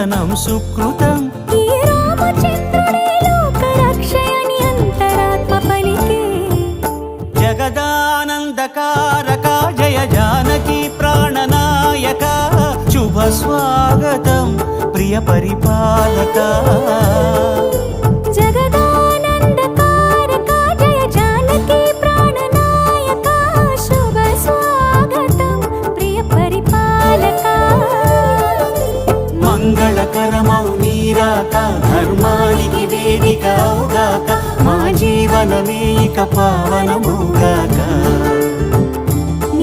నూతనం సుకృతం ఈ రామచంద్రుడే లోకరక్షయని అంతరాత్మ పలికే జగదానందకారక జయ జానకి ప్రాణనాయక శుభ స్వాగతం ప్రియ పరిపాలక జగదానందకారక జయ జానకి ప్రాణనాయక శుభ స్వాగతం ప్రియ పరిపాలక మంగళకరమౌ నీరాక ధర్మానికి వేదిక అవుగాక మా జీవనమే ఇక పావనమౌగాక